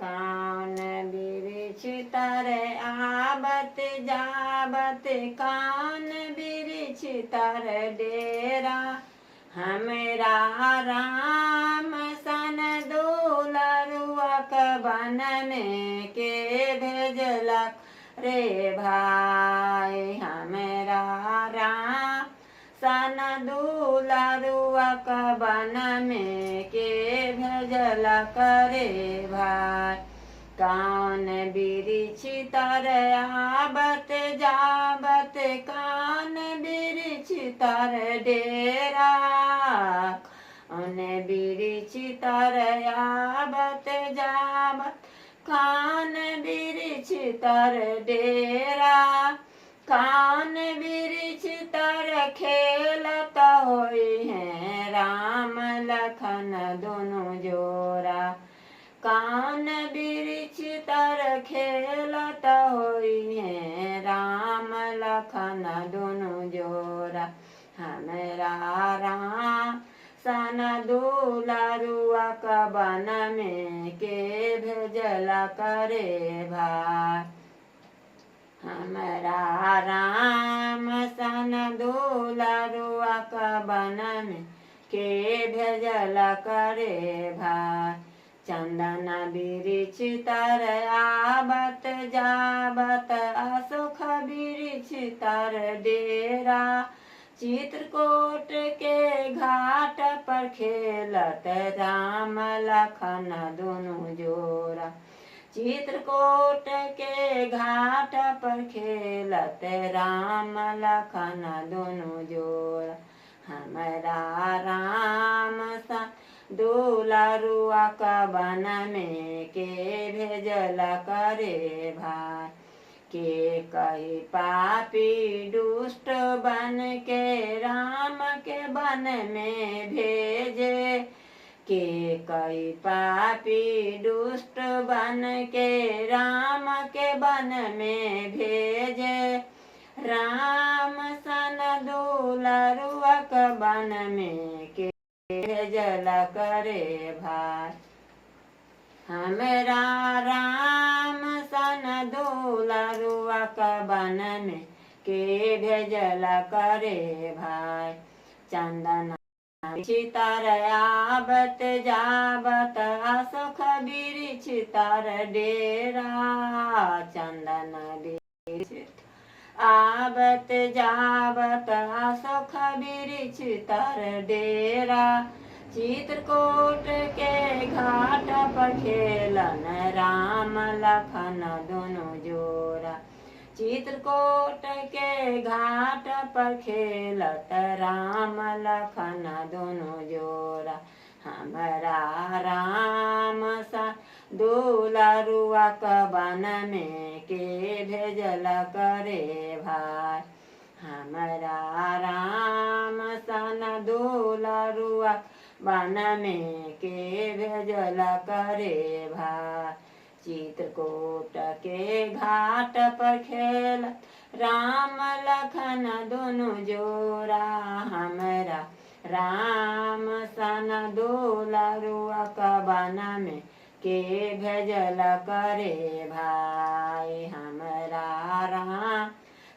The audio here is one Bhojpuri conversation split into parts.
कान बिरिछ तारे आबत जाबत कान बिरिछ तर डेरा हमरा राम सन दुलरुआ बन में के भेजलक रे भाई हमरा राम सन दुलरुआ बन में के भेजलक रे भाई कान बिरिछ तर आबत जाबत कान बिरिछ तर डेरा कान बिरिछ तर आबत जाबत कान बिरिछ तर डेरा कान बिरिछ तर खेलत होई है राम लखन दोनों जोरा कान बिरिछ तर खेलत होई है राम लखन दोनों जोरा हमरा राम सन दुलरुआ बन में के भेजला करे भाई हमरा राम सन दुलरुआ बन में के भेजला करे भाई चंदन बिरिछ तर आबत जाबत अशोक बिरिछ तर डेरा चित्रकूट के घाट पर खेलत राम लखन दोनों जोरा चित्रकूट के घाट पर खेलत राम लखन दोनों जोरा हमरा राम सा दुलरुआ बन में के भेजला करे भाई के कही पापी दुष्ट बन के राम के बन में भेजे के कई पापी दुष्ट बन के राम के बन में भेजे राम सन दुलरुआ बन में के भेजला करे भाई हमरा राम सन दुलरुआ बन में के भेजला करे भाई चंदन तर आबत जाबत अशोक बिरिछ तर डेरा चंदन बिरिछ आबत जाबत अशोक बिरिछ तर डेरा चित्रकूट के घाट पर खेलन राम लखन दोनों जोरा चित्रकूट के घाट पर खेलत राम लखन दोनों जोरा हमरा राम सा दुलरुआ बन में के भेजला करे भाई हमरा राम सन दुलरुआ बन में के भेजला करे भाई चित्रकूट के घाट पर खेल राम लखन दोनों जोरा हमरा राम सन दुलरुआ बन में के भेजला करे भाई हमरा राम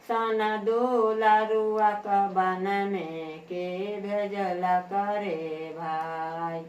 सन दुलरुआ बन में के भेजला करे भाई।